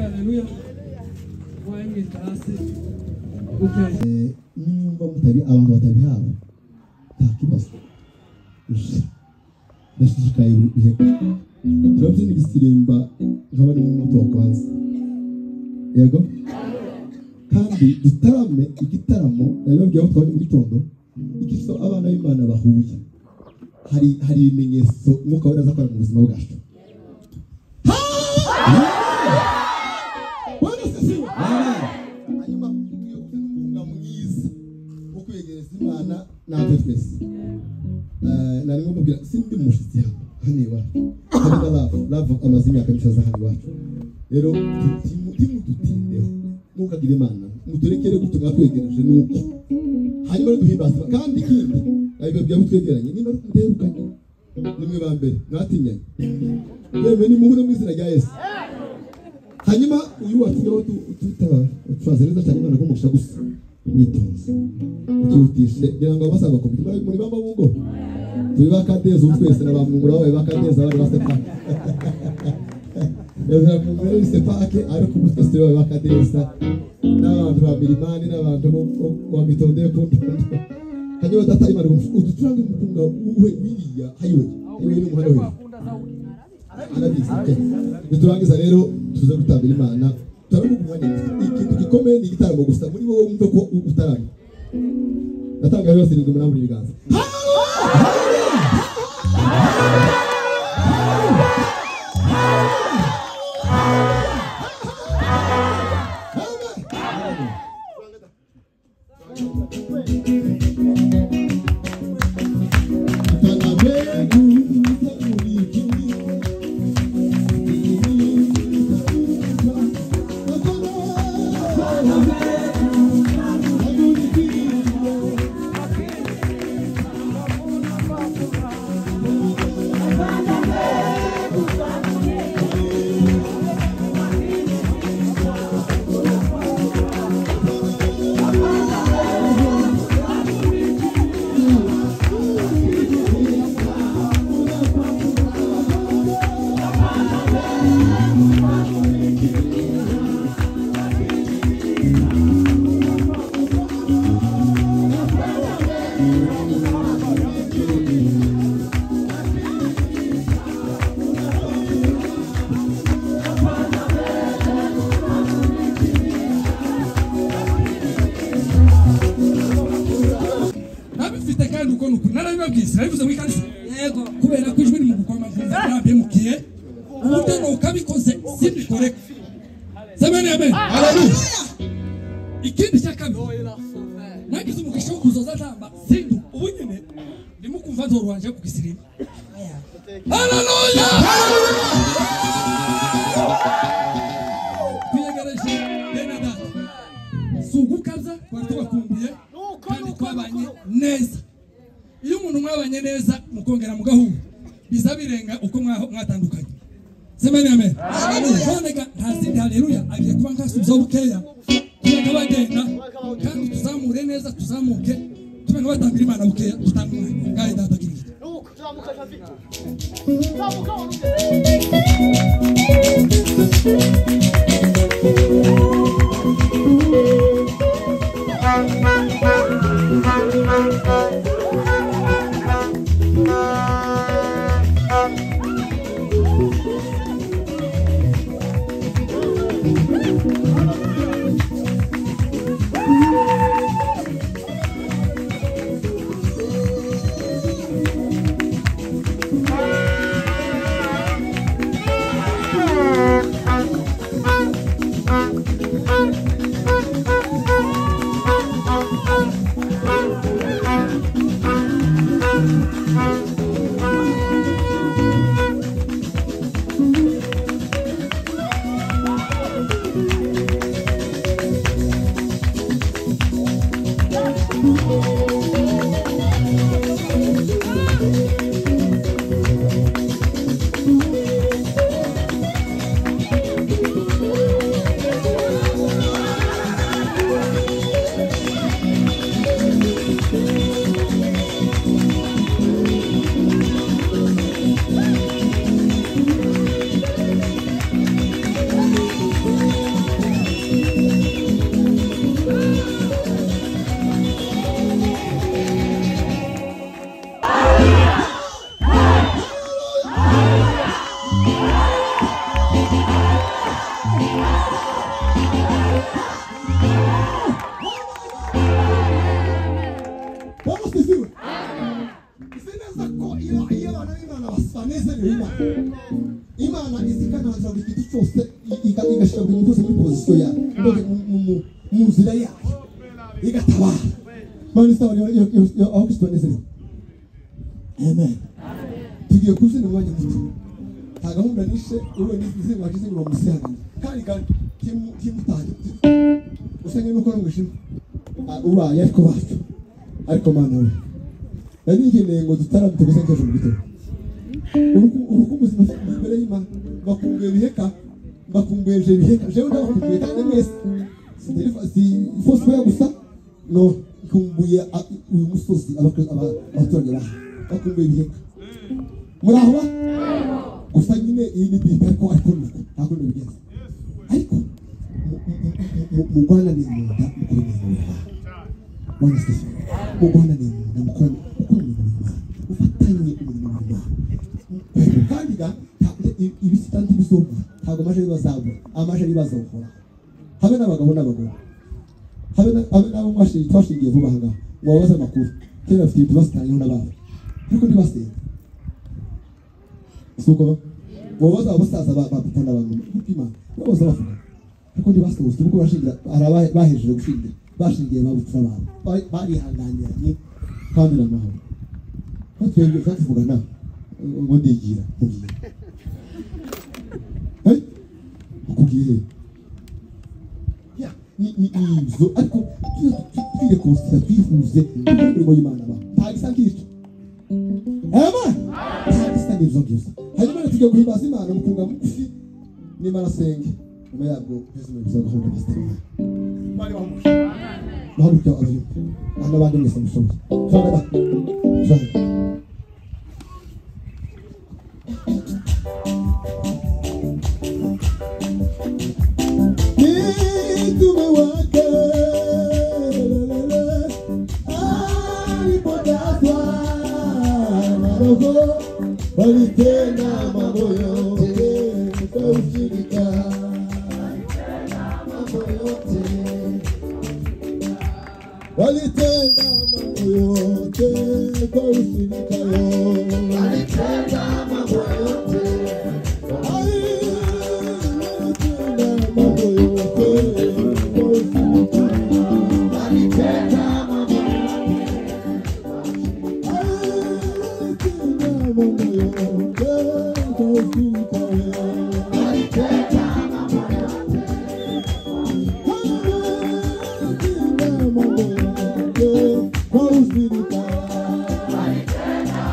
Haleluya. Mwenge tarasi. Nimba mutabi abantu batabihawe. Takibazo. Ndashishikaye bihe. Turabyina igisirimba nk'abari mu moto kwanza. Yego. Kandi dutarame igitaramo nabibabwiye aho twari mu gitondo igiso abana b'Imana bahuye. Hari ibimenyetso mwuka wera azakora mu buzima bwacu. Hanyuma tugiye kufunga mwiza wo kwegereza Imana natwe twese. Narimo kubwira sindi mushitsi hano iwacu. Love amazina yakamishaza hano iwacu. Rero tutimutindeho mukagira Imana muturekere gutunga twegereje nuko hanyuma duhimbaza kandi ikindi abibabwiye mutwegeranye nimba muterukanye nimwe ba mbere mwatinyanye yemwe ni muhure mu izina rya Yesu. Hanyuma uyu watuyeho tutaza neza cyane Imana kumusha gusa witonze ututishe ngira ngo abasaba ko muri bamba bungo tubakateza twese n'abamungura bawe bakateza bari basepa Ezra muri sepake ariko umutwe wawe bakateza n'abantu ba Birimani n'abantu bo mitondeye kuntu hanyuma data Imana uduturanga umukunga uwe wiriya hayiwe ni umuhanda we Turangiza rero tuza gutambira Imana turamukumanya ikintu gikomeye ni igitaramo gusa muri wowe wumve ko utarame natanga yose ni muri muri biganza Narabivuze muri kanisa yego kubera ko ijwi mu gukoma nabyemukiye ubutano ukabikoze sibikore Semeni amen haleluya ikindi cyakabiri nagize umugisha wo kuzoza tamba sindu ubunyene ndimo kumva nzoro wanje kugisirima haleluya tuyegereje benada sugukaza kwari tubakumbuye kandi twabanye neza. Iyo umuntu mwabanye neza mukongera mugahura bizabirenga uko mwatandukanye. Semeni amen. Haleluya. Ntazindi haleluya agiye kuba nkasubiza bukeya. Tuyaga bagenda kandi tuzamure neza tuzamuke tube n'abatambira Imana bukeya tutangumanye. Ngaye data Kristo. Tuzamuka David. Imana izikanaza buri giti cyose igashira buri muntu wese muri position yayo mu nzira yayo igatabara. Bani sawa yo aho Kristo nezero. Amen. Tugiye kuzina umwanya muto. Nta gahunda nishe uwe n'izi wagize ngo bamusihagane. Kandi kimutanye. Usenge nuko ngishima. Uba yariko bacu. Ariko mana we. Nabigene ngo dutaramite gusengesha mu bitero. Urukumbuzi imbere y'Imana bakumbuye biheka bakumbuye biheka jewe ndakumbuye kandi mwese si fosfo ya gusa no kumbuye uyu musozi abaturage bakumbuye biheka muraho gusa nyine iyi ni bita ko ariko nako bigenza ariko mu Rwanda ni munda mukuru n'Imana bwana Yesu mu Rwanda ni munda mukuru n'Imana ufatanye umurimo w'Imana kandi ibisitandi bizomba ntabwo amajeri bazabura amajeri bazokora habe n'abagabo n'abagore habe n'abo twashingiye vuba aha ngaha ngo babaze amakuru kera bafite ibintu basitanyeho n'ababo ariko ntibasenga si uko babaze abasaza ba papa n'abantu gupima babaze bavuga ariko ntibasohoze kuko bahejeje gushingira bashingiye babutura abantu barihanganyiranye kandi n'amahoro twebwe twatuvugana ngo ndigira mugiye kugiye ya ni izo ariko twire konsta twifuze umurimo w'Imana ba ntagisangirije amen ntagisangirije byose hanyuma tujya guhimbaza Imana mukunga mugufi n'Imana senge nyuma yabwo pese mu bizo gahunda bastema bari bamusha bahuka abayuko n'abandi mwese mushoboye cyangwa Walitenda mambo yote kwa ushirika, walitenda mambo yote kwa ushirika, walitenda mambo yote, walitenda mambo yote kwa ushirika, walitenda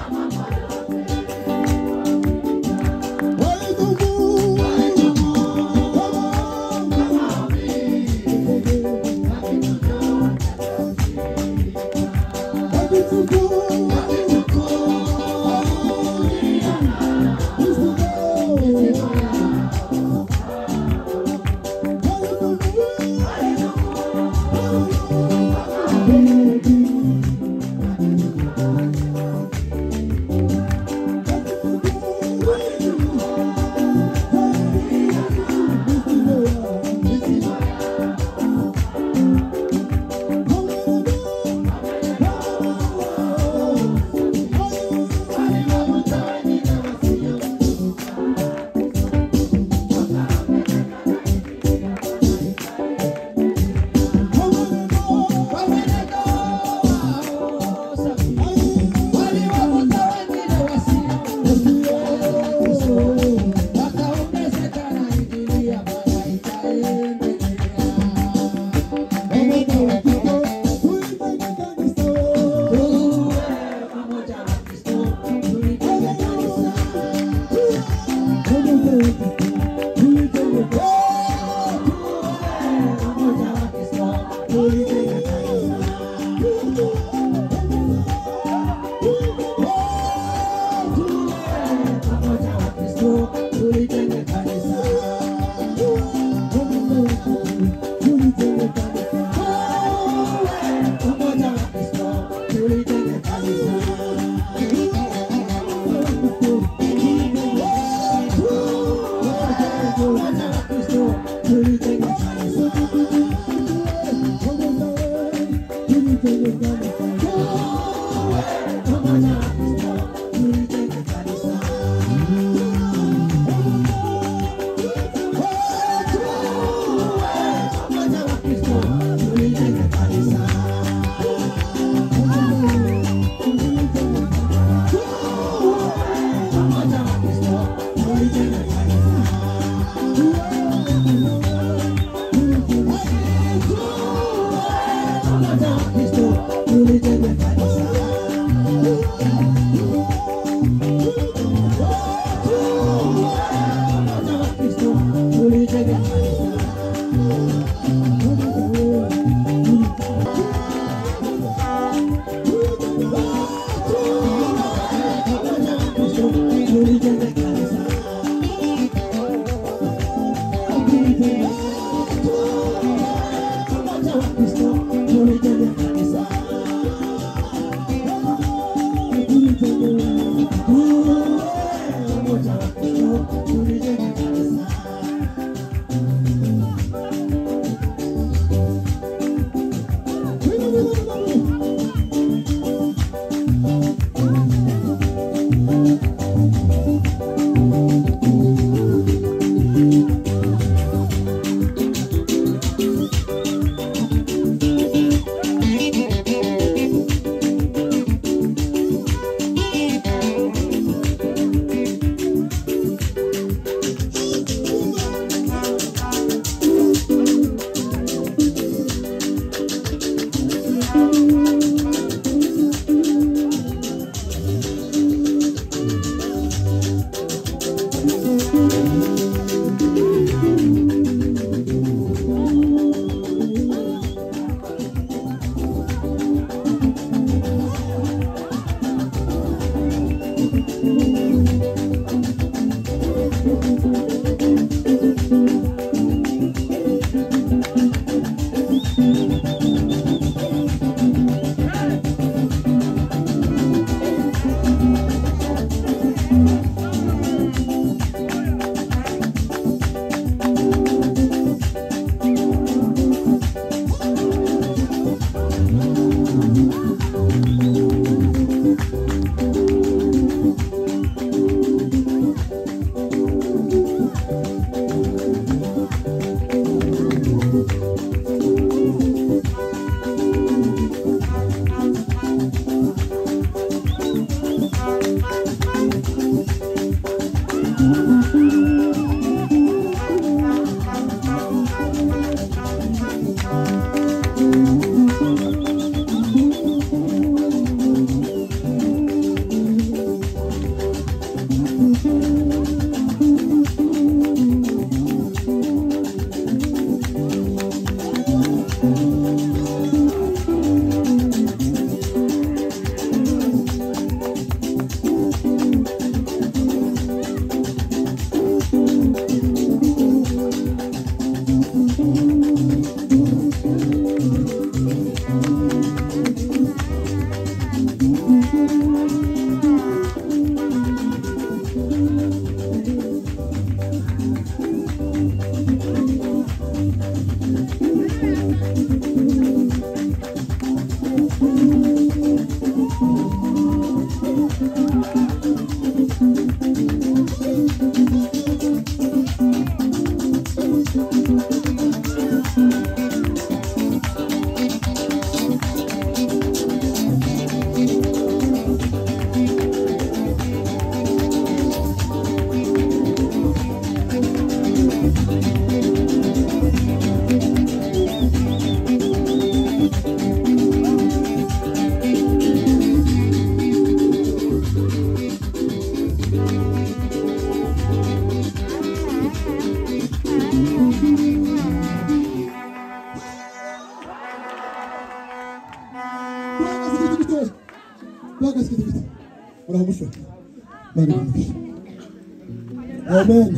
Amen.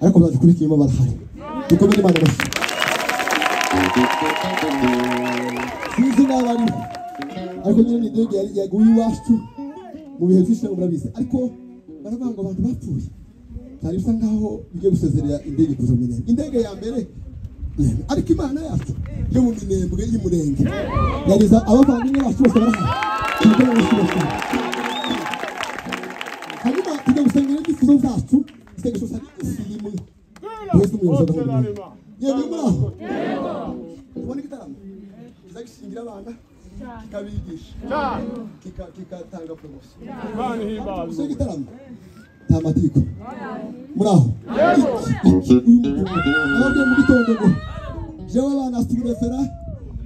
ariko bazikurikiyemo barahari dukomere Imana bose sinzi n'abari ariko nyine ni indege yaguye iwacu mu bihe byinshi murabizi ariko baravuga ngo abantu bapfuye cyari bisa nkaho bigiye gusezerera indege kuza mu Minembwe indege ya mbere ariko Imana yacu yo mu Minembwe y'Umurenge yariza abavandimwe bacu bose barahari hanyuma tujya gusengera igifuzo zacu isengesho cyose ari isirimu wese umuyobozi agahura yego muraho ubona igitaramo kizagishingira abana kikabigisha kikatanga promotion so igitaramo nta matiko muraho ababwiye mu gitondo ngo jewe abana asubirefera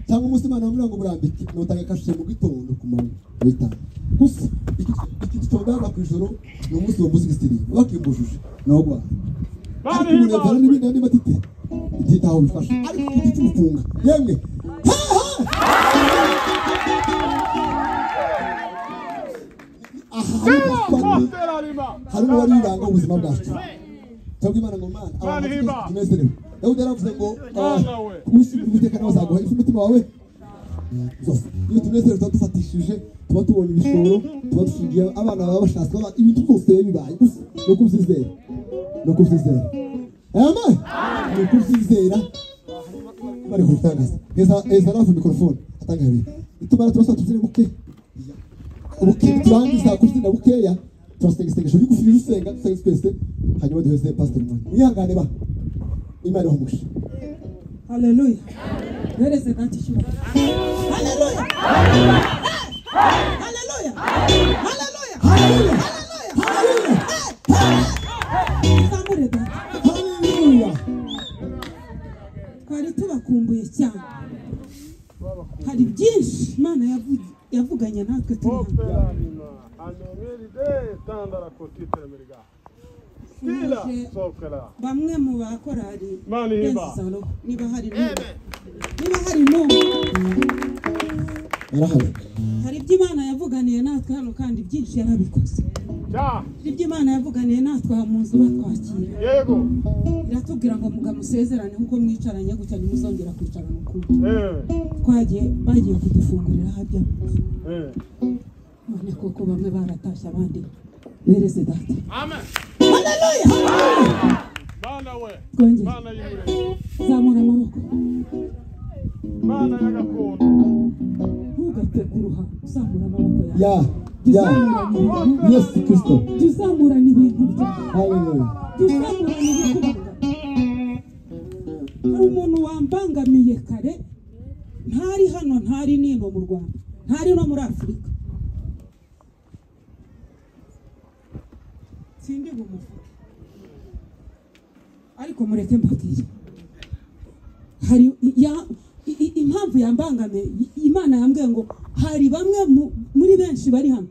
cyangwa umusimana wamubwira ngo murambike notanga kashe mu gitondo ku manywa bitanu gusa iki gitondo hano ku ijoro ni umunsi wa muziki sitiri bakimbujuje naho gwa ariko umunezero n'ibindi andi matite igitaho bifasha ariko iki cy'umufunga yemwe hari n'uwari yibanga ubuzima bwacu cyangwa imana ngo mana abantu tunezerewe Dawudi yaravuze ngo wishimira umutekano bazaguha umutima wawe zose iyo tunezerewe tuba dufatishije tuba tubonye ibishoro tuba dushingiye abana baba bashatse ibintu byose bibaye gusa no kubyizera amen no kubyizera bari kutangaza heza nafu mikrofone atanga ibi itumara turasa tuzire buke turangiza kubyina bukeya turasengesho bigufirije usenga twese hanyuma duheze pastor mwanya uyangane ba imana homusha haleluya bereze natishu haleluya haleluya haleluya haleluya haleluya haleluya twari tubakumbuye cyane hari byinshi imana yavuganye natwe turi bamwe mu bakorari niba hari hari ibyo Imana yavuganiye natwe hano kandi byinshi yarabikoze ibyo Imana yavuganiye natwe mu nzu batwakira yego iratubwira ngo mugamusezerane nkuko mwicaranye gutya nimuzongera kwicarana ukuri bagiye kudufungurira hajya none koko bamwe baratashye abandi bereze data amen haleluya bana we bana yure zamura amaboko bana yagakondo ntugate kuruha zamura amaboko ya Yesu Kristo tuzamura n'ibintu haleluya tuzamura n'ibintu umuntu wambangamiye kare ntari hano ntari nino mu Rwanda ntari no muri Afrika sindi bumuvuga ariko mureke mbabwire hari impamvu yambangamiye Imana yambwiye ngo hari bamwe muri benshi bari hano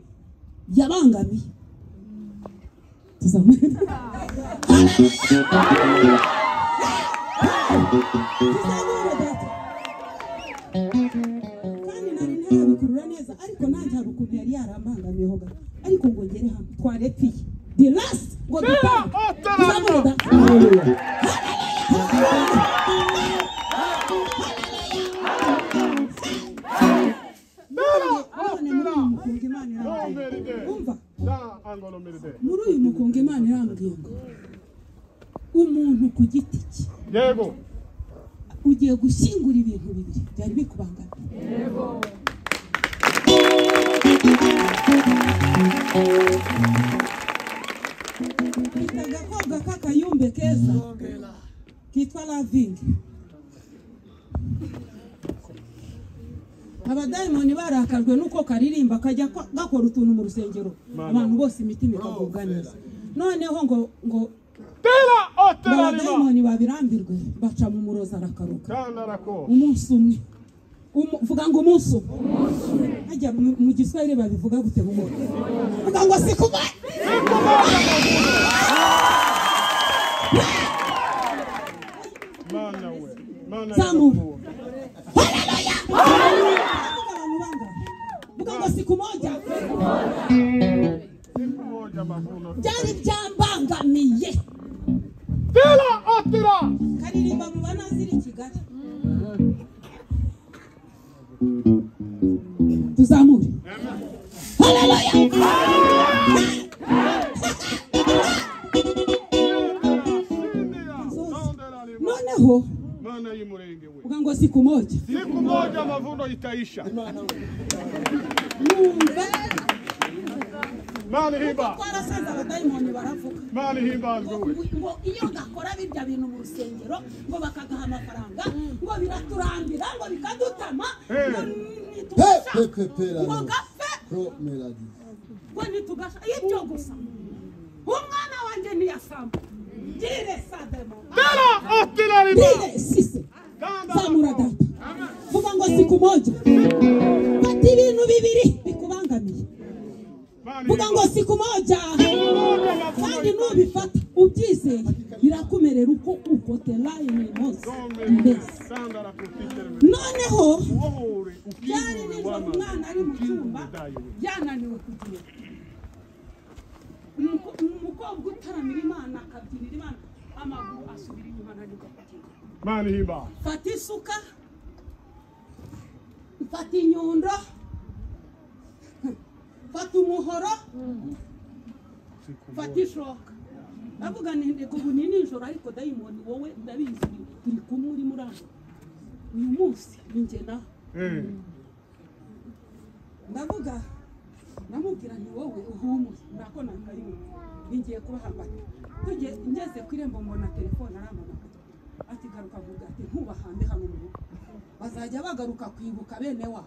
yabangamiye tuzamure kandi nari ntabikurura neza ariko nanjye hari ukuntu yari yarambangamiyeho gato ariko ngo ngere hano twarepiye the last go to tuzamure haleluya muri uyu mukunga Imana irambwiye ngo umuntu ku giti cye yego ugiye gushyingura ibintu bibiri byari bikubangamiye yego agakobwa k'akayumbe keza kitwa Laving abadayimoni barakajwe nuko karirimba kajya gakora utuntu mu rusengero abantu bose imitima ikagubwa neza noneho ngo abadayimoni babirambirwe baca mu muroza arakaruka umunsi umwe vuga ngo umunsi umwe hajya mu Giswahili babivuga gute mu mutwe vuga ngo sikuba Zamura haleluya vuga ngo siku moja byari byambangamiye karirimba mu banaziri Kigali tuzamure haleluya noneho Mana y'umurenge we vuga ngo siku moja mavuno itaisha numva Mani himba. Twarasaza abadayimoni baravuga. Mani himba ngowe. Ngo iyo gakora birya bintu mu rusengero ngo bakagaha amafaranga ngo biraturambira ngo bikadutama ngo gafe ngo nitugasha ibyo gusa umwana wanjye niyasamba dire sademo Tera otila riba. dire sisi samura data vuga ngo siku moja bati ibintu bibiri bikubangamiye vuga ngo siku moja kandi nubifata ubyizeye birakumerera uko ukote line mose noneho byari nijoro umwana ari mu cyumba yananiwe kugenda umukobwa utaramira imana akabyinira imana amaguru asubira inyuma naniwe kugenda Mani himba. fata isuka fata inyundo fata umuhoro fata ishoka avuga ndego ubu ni nijoro ariko dayimoni wowe ndabizi turi kumwe uri muri aho uyu munsi ninjye nawe ndavuga namubwira nti wowe uhumure ndakona karibu ningiye kubahambana tujye ngeze ku irembo mbona telefone aramamagara ati garuka vuga ati ntubahande hano mu rugo bazajya bagaruka kwibuka bene wa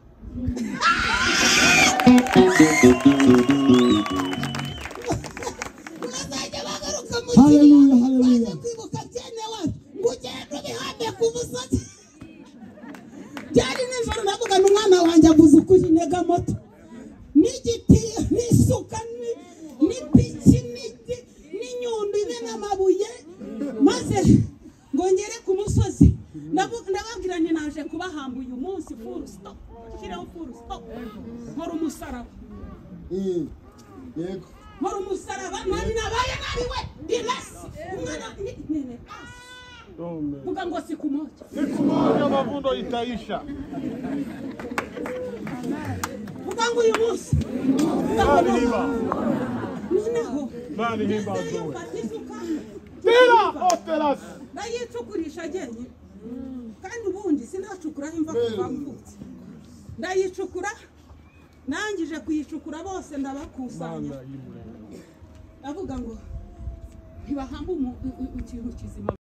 bazajya bagaruka mu Haleluya, haleluya. kwibuka bene wa ngo ugende ubihambe ku musozi byari nijoro navuga n'umwana wanjye avuze ukuri ntega moto n'igiti n'isuka n'ipiki n'inyundo ibe n'amabuye maze ngo ngere ku musozi ndababwira nti naje kubahamba uyu munsi full stop shiraho full stop nkora umusaraba Yego. nkora umusaraba nabaye nabiwe dirasi umwana nene vuga ngo siku moja Siku moja mavuno itaisha. vuga ngo uyu munsi Mani himba. noneho Mani himba ngowe. fata isuka Tera otelas. ndayicukurisha jyenye kandi ubundi sinacukuraho imva kuva mvutse ndayicukura nangije kuyicukura bose ndabakusanya avuga ngo ntibahamba ikintu kizima